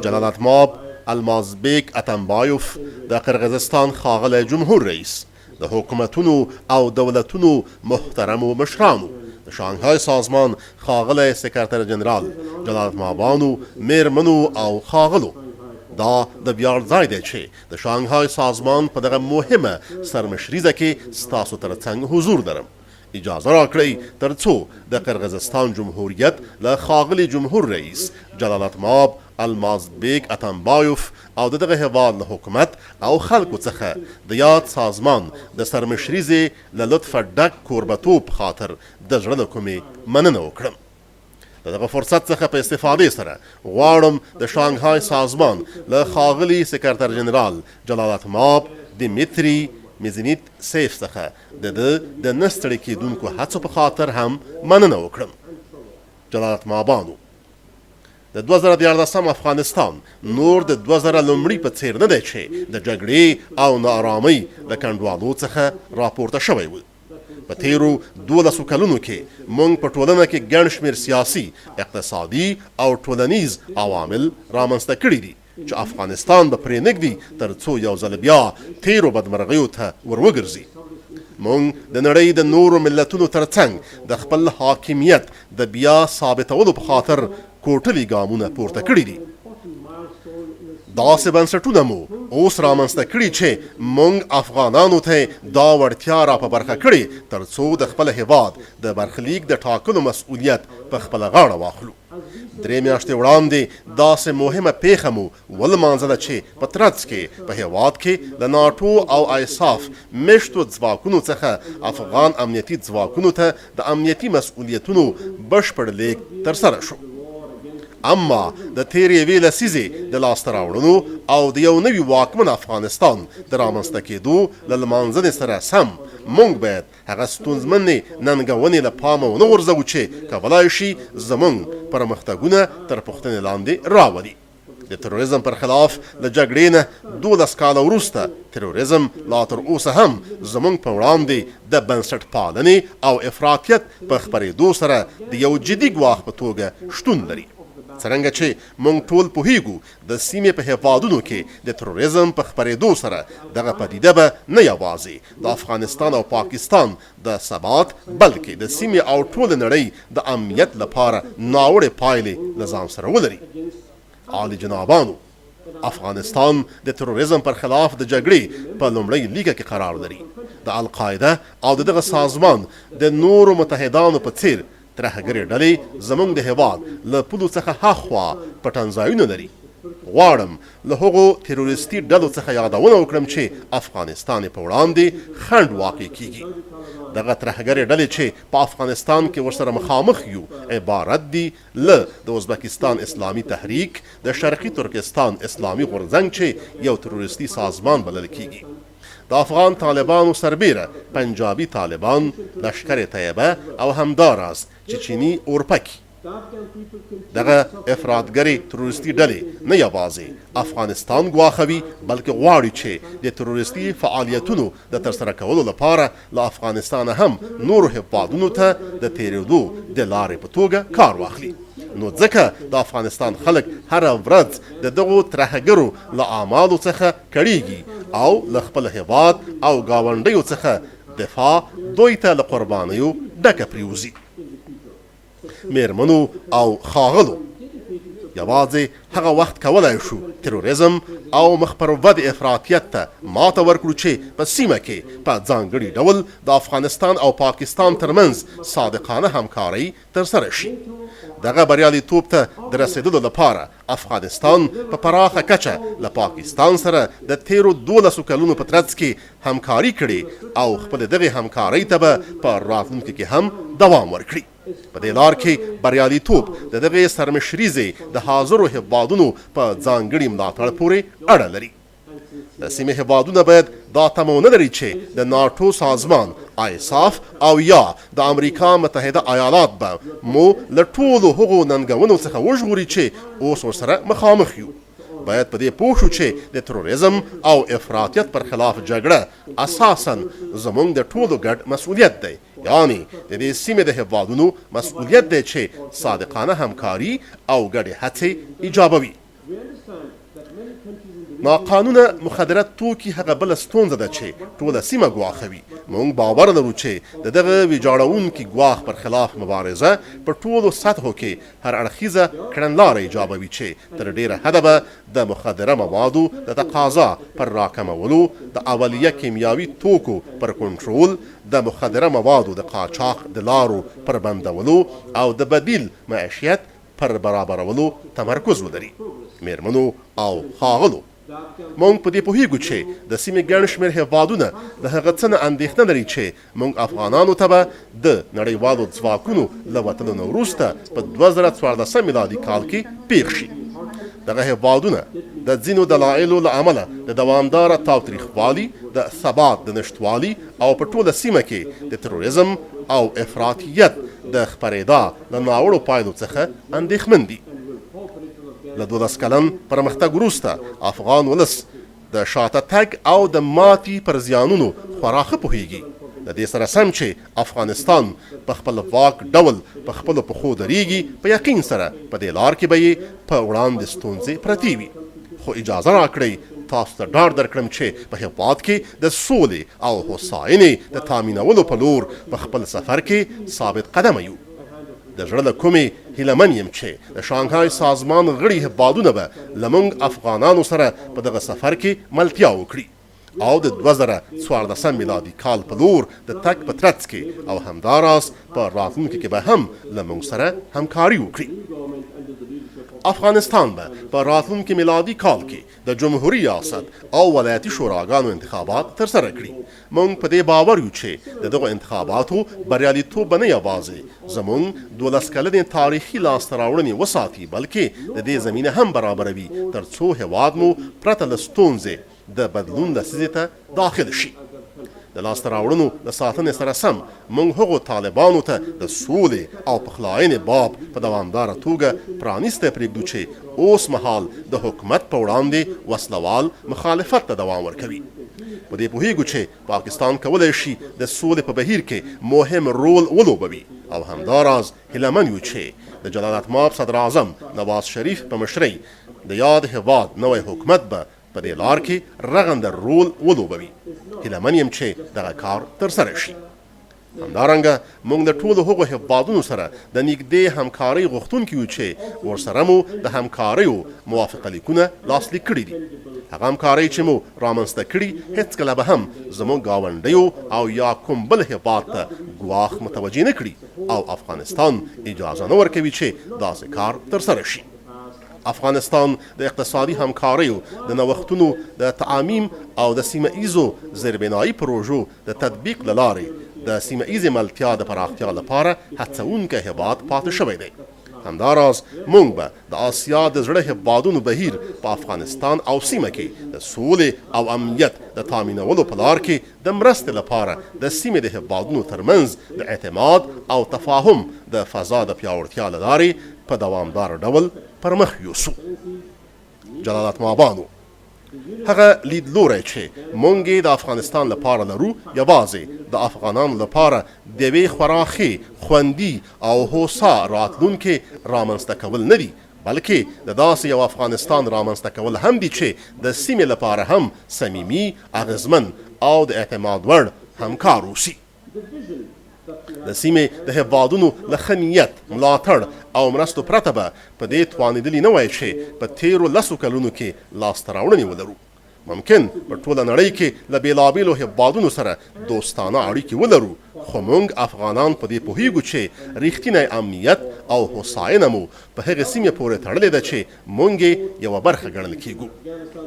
جلالت ماب المازبیک اتنبایوف د قرغیزستان ښاغلی جمهور رئیس د حکومتونو او دولتونو محترمو مشرانو د شانګهای سازمان ښاغلی سکرتر جنرال جلالت مابانو میرمنو او ښاغلو دا د ویاړ ځای دی چې د شانګهای سازمان په دغه مهمه سرمشریزه کې ستاسو ترڅنګ حضور لرم. اجازه راکړئ تر څو د قرغیزستان جمهوریت له ښاغلي جمهور رئیس جلالت ماب المازبیک اتنبایوف او دغه هیواد له حکومت او خلکو څخه د یاد سازمان د سرمشریزې له لطفه ډک کوربتوب خاطر د زړه له کومې مننه وکړم. د دغه فرصت څخه په استفادې سره غواړم د شانګهای سازمان له ښاغلي سکرتر جنرال جلالت ماب دیمیتري میزینیت سیف څخه د نه ستړي کېدونکو هڅو په خاطر هم مننه وکړم. جلالت مابانو د 2014 افغانستان نور د 2000 لومړي په څیر نه دی چې د جګړې او ناارامۍ له کنډوالو څخه راپورته شوی و. په تیرو 12 کلونو کې موږ په ټولنه کې ګڼ شمېر سیاسي، اقتصادي او ټولنیز عوامل رامنځته کړي دي چې افغانستان به پرې نږدي تر څو یو ځل بیا تیرو بدمرغیو ته ور وګرځي. موږ د نړۍ د نورو ملتونو ترڅنګ د خپل حاکمیت د بیا ثابتولو په خاطر کوټلي ګامونه پورته کړي دي. داسې بنسټونه مو اوس رامنځته کړي چې موږ افغانانو ته دا وړتیا را په برخه کړې تر څو د خپل هیواد د برخلیک د ټاکلو مسؤلیت په خپله غاړه واخلو. 3 میاشتې وړاندې داسې مهمه پیښه مو ولمانځله چې په ترڅ کې په هیواد کې د ناټو او ایساف میشتو ځواکونو څخه افغان امنیتي ځواکونو ته د امنیتي مسؤلیتونو بشپړ لیږد ترسره شو. اما د تیرې یوې لسیزې د لاسته راوړنو او د یو نوي واکمن افغانستان د رامنځته کېدو له لمانځنې سره سم موږ باید هغه ستونزمنې ننګونې له پامه ونه غورځوو چې کولی شي زموږ پرمختګونه تر پوښتنې لاندې راولي. د تروریزم پر خلاف له جګړې نه 12 کاله وروسته تروریزم لا تر اوسه هم زموږ په وړاندې د بنسټ پالنې او افراطیت په خپرېدو سره د یو جدي ګواښ په توګه شتون لري. څرنګه چې موږ ټول پوهیږو د سیمې په هیوادونو کې د تروریزم په خپرېدو سره دغه پدیده به نه یوازې د افغانستان او پاکستان د ثبات بلکې د سیمې او ټول نړۍ د امنیت لپاره ناوړې پایلې له ځان سره ولري. عالی جنابانو، افغانستان د تروریزم پر خلاف د جګړې په لومړۍ لیکه کې قرار لري. د القاعده او دغه سازمان د نورو متحدانو په څیر ترهګرې ډلې زموږ د هیواد له پولو څخه هاخوا پټنځایونه لري. غواړم له هغو تروریستي ډلو څخه یادونه وکړم چې افغانستان په وړاندې خنډ واقع کیږي. دغه ترهګرې ډلې چې په افغانستان کې ورسره مخامخ یو عبارت دي له د ازبکستان اسلامي تحریک، د شرقي ترکستان اسلامي غورځنګ چې یو تروریستي سازمان بلل کیږي، د افغان طالبانو سربیره پنجابي طالبان، لشکر طیبه او همداراز چچینی اورپکی. دغه افراطګرې تروریستي ډلې نه یوازې افغانستان ګواښوي بلکې غواړي چې د تروریستي فعالیتونو د ترسره کولو لپاره له افغانستانه هم نورو هیوادونو ته د تېرېدو د لارې په توګه کار واخلي. نو ځکه د افغانستان خلک هره ورځ د دغو ترهګرو له اعمالو څخه کړېږي او له خپل هیواد او ګاونډیو څخه دفاع دوی ته له قربانیو ډکه پریوزي. میرمنو او ښاغلو، یوازې هغه وخت کولی شو تروریزم او مخ پر ود افراطیت ته ماته ورکړو چې په سیمه کې په ځانګړي ډول د افغانستان او پاکستان ترمنځ صادقانه همکارۍ ترسره شي. دغه بریالیتوب ته د رسېدلو لپاره افغانستان په پراخه کچه له پاکستان سره د تیرو 12 کلونو په ترڅ کې همکاري کړې او خپل دغه همکارۍ ته به په راتلونکي کې هم دوام ورکړي. په دې لار کې بریالیتوب د دغه سرمشریزې د حاضرو هیوادونو په ځانګړي ملاتړ پورې اړه لري. د سیمې هیوادونه باید دا تمه ونه لري چې د ناټو سازمان، ایساف او یا د امریکا متحده ایالات به مو له ټولو هغو ننګونو څخه وژغوري چې اوس ورسره مخامخ یو. باید په دې پوه شو چې د تروریزم او افراطیت پر خلاف جګړه اساساً زموږ د ټولو ګډ مسؤلیت دی. یعنی د دې سیمې د هیوادونو مسؤلیت دی چې صادقانه همکاري او ګډې هڅې ایجابوي. ناقانونه مخدره توکي هغه بله ستونزه ده چې ټوله سیمه ګواښوي. موږ باور لرو چې د دغه ویجاړونکي ګواښ پر خلاف مبارزه په ټولو سطحو کې هر اړخیزه کړنلاره ایجابوي چې تر ډیره حده به د مخدره موادو د تقاضا پر راکمولو، د اولیه کیمیاوي توکو پر کنټرول، د مخدره موادو د قاچاق د لارو پر بندولو او د بدیل معیشت پر برابرولو تمرکز ولري. میرمنو او ښاغلو، مونږ په دې پوهیږو چې د سیمې ګڼ شمېر هیوادونه د هغه څه نه اندېښنه لري چې مونږ افغانانو ته به د نړیوالو ځواکونو له وتلو نه وروسته په 2014 میلادي کال کې پیښ شي. دغه هیوادونه د ځینو دلایلو له امله د دوامداره تاوتریخوالي، د ثبات د نشتوالي او په ټوله سیمه کې د تروریزم او افراطیت د خپرېدا له ناوړو پایلو څخه اندېښمن دي. له 12 کلن پرمختګ وروسته افغان ولس د شاته تګ او د ماتي پر زیانونو خورا ښه پوهیږي. د دې سره سم چې افغانستان په خپل واک ډول په خپلو پښو درېږي، په یقین سره په دې لار کې به یې په وړاندې ستونزې پرتې وي. خو اجازه راکړئ تاسو ته ډاډ درکړم چې په هېواد کې د سولې او هوساینې د تامینولو په لور په خپل سفر کې ثابت قدمه یو. د زړه له کومې هیله من یم چې د شانګهای سازمان غړي هېوادونه به له موږ افغانانو سره په دغه سفر کې ملتیا وکړي او د 2014 میلادي کال په لور د تګ په ترڅ کې او همداراز په راتلونکي کې به هم له موږ سره همکاري وکړي. افغانستان به په راتلونکي میلادي کال کې د جمهوریت ریاست او ولایتي شوراګانو انتخابات ترسره کړي. موږ په دې باور یو چې د دغو انتخاباتو بریالیتوب به نه یوازې زموږ 12 کلنې تاریخي لاسته راوړنې وساتي، بلکې د دې زمینه هم برابروي تر څو هېواد مو پرته له ستونزې د بدلون لسیزې ته داخل شي. د لاسته راوړنو د ساتنې سره سم موږ هغو طالبانو ته د سولې او پخلاینې باب په دوامداره توګه پرانیستی پرېږدو چې اوس مهال د حکومت په وړاندې وسلوال مخالفت ته دوام ورکوي. په دې پوهیږو چې پاکستان کولی شي د سولې په بهیر کې مهم رول ولوبوي او همداراز هیله من یو چې د جلالتمآب صدر اعظم نواز شریف په مشرۍ د یاد هېواد نوی حکومت به په دې لار کې رغنده رول ولوبوي. هیله من یم چې دغه کار ترسره شي. همدارنګه موږ د ټولو هغو هېوادونو سره د نږدې همکارۍ غوښتونکي یو چې ورسره مو د همکاریو موافقه لیکونه لاسلیک کړي دي. هغه همکارۍ چې مو رامنځته کړي هېڅکله به هم زموږ ګاونډیو او یا کوم بل هېواد ته ګواښ متوجه نه کړي او افغانستان اجازه نه ورکوي چې داسې کار ترسره شي. افغانستان د اقتصادي همکاریو د نوښتونو د تعمیم او د سیمه ایزو زیربنایي پروژو د تطبیق له لارې د سیمه ایزې ملتیا د پراختیا لپاره هڅونکی هېواد پاتې شوی دی. همداراز موږ به د آسیا د زړه هېوادونو بهیر په افغانستان او سیمه کې د سولې او امنیت د تامینولو په لار کې د مرستې لپاره د سیمې د هېوادونو ترمنځ د اعتماد او تفاهم د فضا د پیاوړتیا له لارې په دوامدار ډول پر مخ یوسو. جلالتمآبانو، هغه لیدلوری چې موږ یې د افغانستان لپاره لرو یوازې د افغانانو لپاره د یوې خورا ښې، خوندي او هوسا راتلونکې رامنځته کول نه دي، بلکې د داسې یو افغانستان رامنځته کول هم دي چې د سیمې لپاره هم صمیمي، اغیزمن او د اعتماد وړ همکار اوسي. د سیمې د هېوادونو له ښه نیت، ملاتړ او مرستو پرته به په دې توانېدلي نه وای چې په تېرو 10 کلونو کې لاسته راوړنې ولرو. ممکن په ټوله نړۍ کې له بېلابېلو هېوادونو سره دوستانه اړیکې ولرو، خو موږ افغانان په دې پوهیږو چې ریښتینی امنیت او هوساینه مو په هغې سیمې پورې تړلې ده چې موږ یې یوه برخه ګڼل کیږو.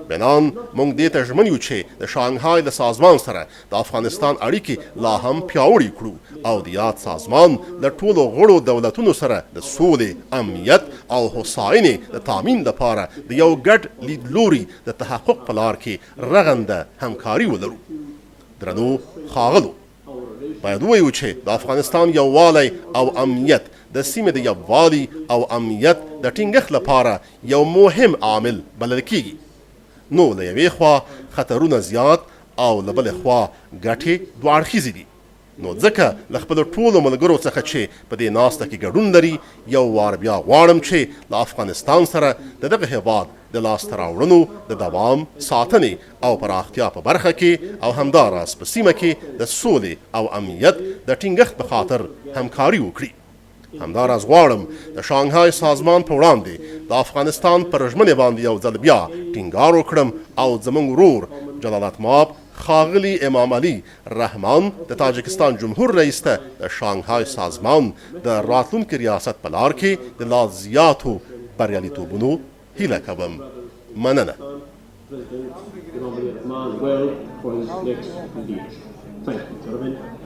بنان موږ دې ته ژمن یو چې د شانګهای د سازمان سره د افغانستان اړیکې لا هم پیاوړې کړو او د یاد سازمان د ټولو غړو دولتونو سره د سولې، امنیت او هوساینې د تامین لپاره د یو ګډ لیدلوري د تحقق په لار کې رغنده همکاري ولرو. درنو ښاغلو، باید ووایو چې د افغانستان یووالی او امنیت د سیمې د یووالي او امنیت د ټینګښت لپاره یو مهم عامل بلل کیږي. نو له یوې خوا خطرونه زیات او له بلې خوا ګټې دوه اړخیزې دي. نو ځکه له خپلو ټولو ملګرو څخه چې په دې ناسته کې ګډون لري یو وار بیا غواړم چې له افغانستان سره د دغه هیواد د لاسته راوړنو د دوام ساتنې او پراختیا په برخه کې او همداراز په سیمه کې د سولې او امنیت د ټینګښت په خاطر همکاري وکړي. همداراز غواړم د شانګهای سازمان په وړاندې د افغانستان پر ژمنې باندې یو ځل بیا ټینګار وکړم او زموږ ورور جلالتمآب ښاغلي امام علي رحمان د تاجکستان جمهور رئیس ته د شانګهای سازمان د راتلونکي ریاست په لار کې د لا زیاتو بریالیتوبونو هیله کوم. مننه. President Imam Ali Rahman well for his next leadership. Thank you, gentlemen.